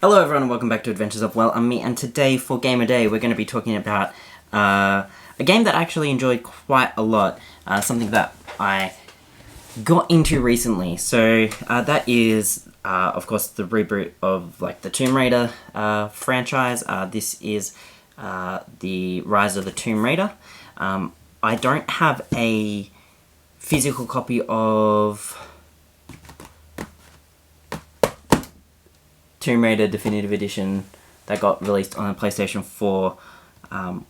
Hello everyone and welcome back to Adventures of WellUmMe, and today for Gamer Day we're going to be talking about a game that I actually enjoyed quite a lot, something that I got into recently. So that is, of course, the reboot of the Tomb Raider franchise. This is the Rise of the Tomb Raider. I don't have a physical copy of Tomb Raider Definitive Edition that got released on the PlayStation 4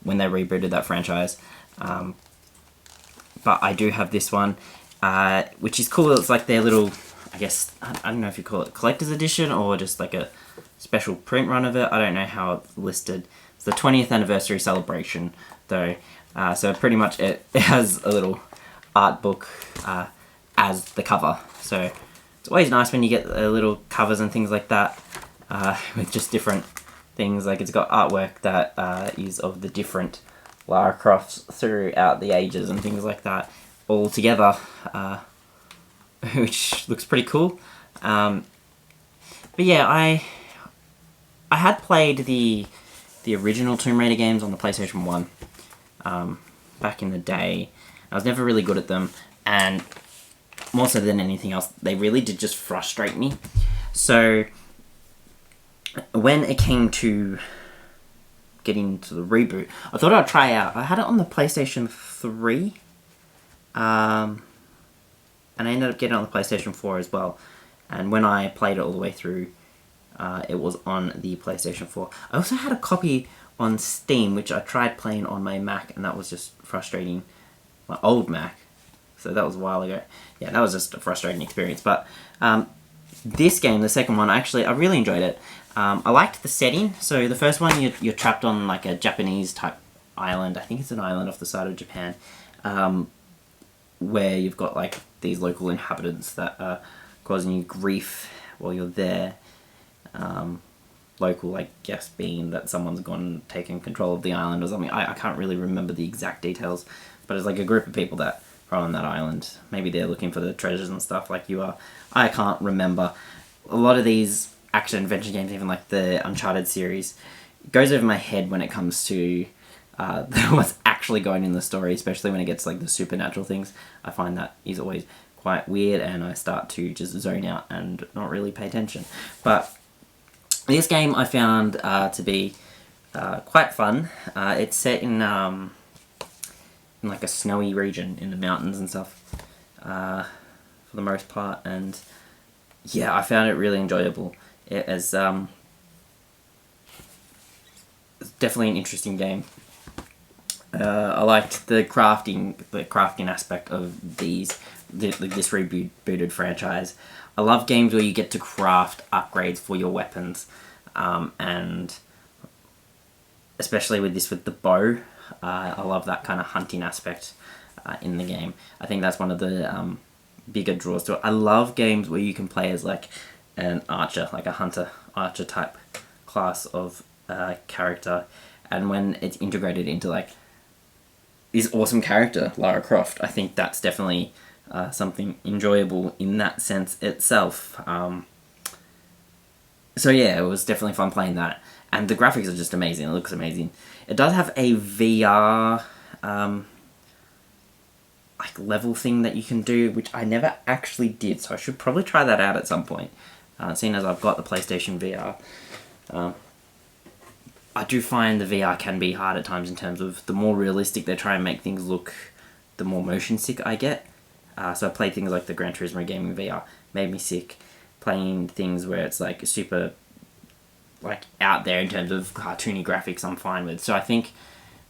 when they rebooted that franchise. But I do have this one, which is cool. It's like their little, I guess, I don't know if you call it collector's edition or just like a special print run of it. I don't know how it's listed. It's the 20th anniversary celebration, though. So pretty much it has a little art book as the cover. So it's always nice when you get little covers and things like that. With just different things, like it's got artwork that is of the different Lara Crofts throughout the ages and things like that all together, which looks pretty cool. But yeah, I had played the original Tomb Raider games on the PlayStation 1 back in the day. I was never really good at them, and more so than anything else, they really did just frustrate me. So when it came to getting to the reboot, I thought I'd try out. I had it on the PlayStation 3, and I ended up getting it on the PlayStation 4 as well. And when I played it all the way through, it was on the PlayStation 4. I also had a copy on Steam, which I tried playing on my Mac, and that was just frustrating. My old Mac. So that was a while ago. Yeah, that was just a frustrating experience. But this game, the second one, I really enjoyed it. I liked the setting. So the first one, you're trapped on like a Japanese type island. I think it's an island off the side of Japan, where you've got like these local inhabitants that are causing you grief while you're there. Local, I guess, being that someone's gone and taken control of the island or something. I can't really remember the exact details, but it's like a group of people that are on that island. Maybe they're looking for the treasures and stuff like you are. I can't remember. A lot of these action-adventure games, even like the Uncharted series, goes over my head when it comes to what's actually going in the story, especially when it gets like the supernatural things. I find that is always quite weird, and I start to just zone out and not really pay attention. But this game I found to be quite fun. It's set in like a snowy region in the mountains and stuff, for the most part, and yeah, I found it really enjoyable. It is it's definitely an interesting game. I liked the crafting aspect of this rebooted franchise. I love games where you get to craft upgrades for your weapons, and especially with the bow. I love that kind of hunting aspect in the game. I think that's one of the bigger draws to it. I love games where you can play as like an archer, like a archer type class of character, and when it's integrated into like this awesome character, Lara Croft, I think that's definitely something enjoyable in that sense itself. So yeah, it was definitely fun playing that. And the graphics are just amazing. It looks amazing. It does have a VR like level thing that you can do, which I never actually did. So I should probably try that out at some point, seeing as I've got the PlayStation VR. I do find the VR can be hard at times in terms of the more realistic they try and make things look, the more motion sick I get. So I played things like the Gran Turismo gaming VR, made me sick. Playing things where it's like super like out there in terms of cartoony graphics, I'm fine with. So I think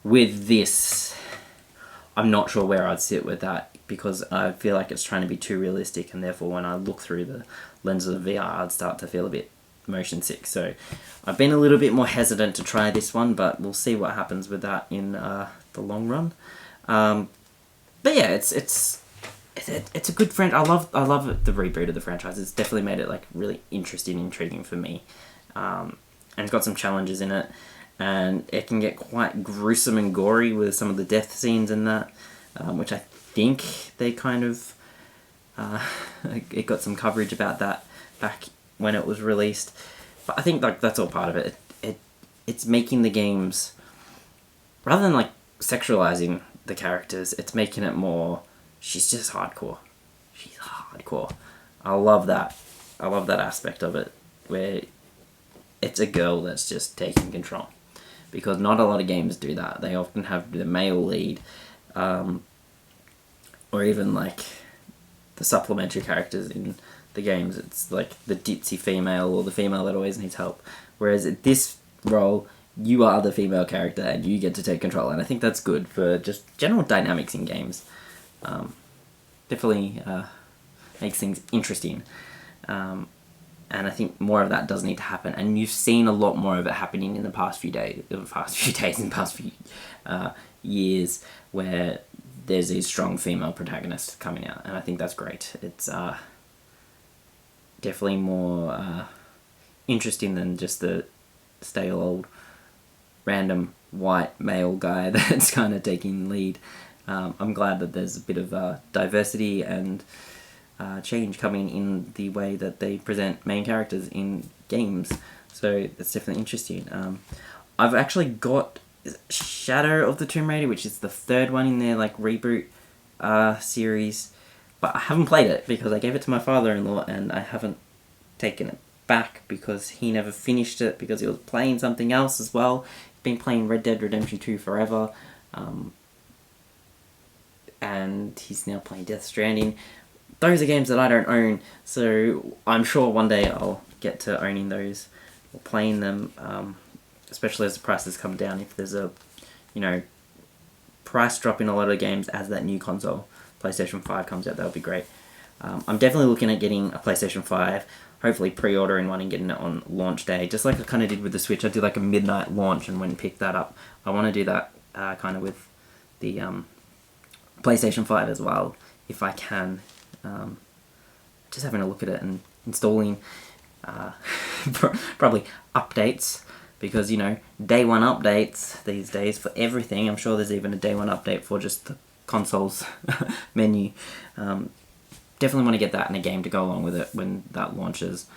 with this, I'm not sure where I'd sit with that, because I feel like it's trying to be too realistic, and therefore when I look through the lens of the VR, I'd start to feel a bit motion sick. So I've been a little bit more hesitant to try this one, but we'll see what happens with that in the long run. But yeah, it's a good friend. I love the reboot of the franchise. It's definitely made it like really interesting, intriguing for me. And it's got some challenges in it, and it can get quite gruesome and gory with some of the death scenes in that, which I think they kind of it got some coverage about that back when it was released. But I think like that's all part of it. It's making the games, rather than like sexualizing the characters, it's making it more, she's just hardcore. She's hardcore. I love that. I love that aspect of it, where it's a girl that's just taking control. Because not a lot of games do that. They often have the male lead, or even like the supplementary characters in the games. It's like the ditzy female or the female that always needs help. Whereas at this role, you are the female character and you get to take control. And I think that's good for just general dynamics in games. Definitely makes things interesting. And I think more of that does need to happen. And you've seen a lot more of it happening in the past few years, where there's these strong female protagonists coming out. And I think that's great. It's definitely more interesting than just the stale old random white male guy that's kind of taking lead. I'm glad that there's a bit of diversity and change coming in the way that they present main characters in games. So that's definitely interesting. I've actually got Shadow of the Tomb Raider, which is the third one in their like reboot series, but I haven't played it because I gave it to my father-in-law and I haven't taken it back because he never finished it because he was playing something else as well. He's been playing Red Dead Redemption 2 forever, and he's now playing Death Stranding. Those are games that I don't own, so I'm sure one day I'll get to owning those or playing them, especially as the prices come down. If there's a, price drop in a lot of games as that new console, PlayStation 5, comes out, that would be great. I'm definitely looking at getting a PlayStation 5, hopefully pre-ordering one and getting it on launch day, just like I kind of did with the Switch. I did like a midnight launch and went and picked that up. I want to do that kind of with the PlayStation 5 as well, if I can. Just having a look at it and installing probably updates, because day one updates these days for everything. I'm sure there's even a day one update for just the console's menu. Definitely want to get that in a game to go along with it when that launches.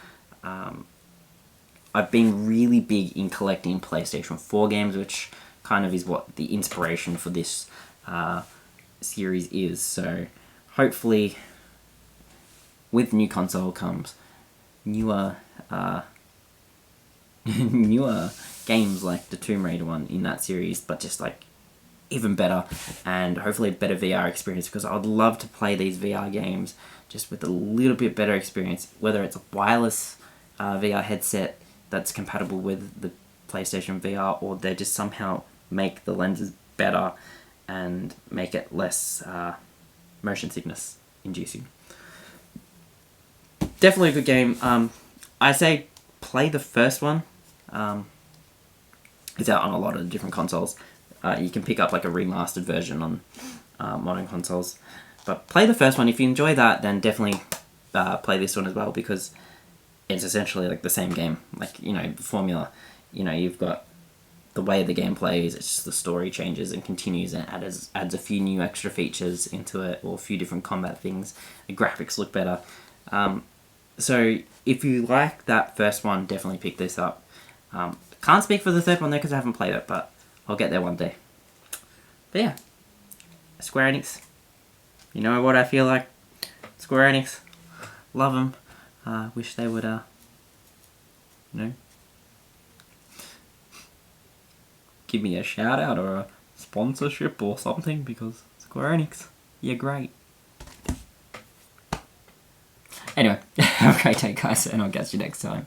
I've been really big in collecting PlayStation 4 games, which kind of is what the inspiration for this series is. So hopefully with new console comes newer games like the Tomb Raider one in that series, but just like even better, and hopefully a better VR experience, because I would love to play these VR games just with a little bit better experience, whether it's a wireless VR headset that's compatible with the PlayStation VR, or they just somehow make the lenses better and make it less motion sickness inducing. Definitely a good game. I say play the first one. It's out on a lot of different consoles. You can pick up like a remastered version on modern consoles. But play the first one. If you enjoy that, then definitely play this one as well, because it's essentially like the same game. Like, the formula. You've got the way the game plays, it's just the story changes and continues and adds a few new extra features into it, or a few different combat things. The graphics look better. So if you like that first one, definitely pick this up. Can't speak for the third one though, because I haven't played it, but I'll get there one day. But yeah, Square Enix. You know what I feel like? Square Enix. Love them. Wish they would, give me a shout out or a sponsorship or something, because Square Enix, you're great. Anyway, have a great day, guys, and I'll catch you next time.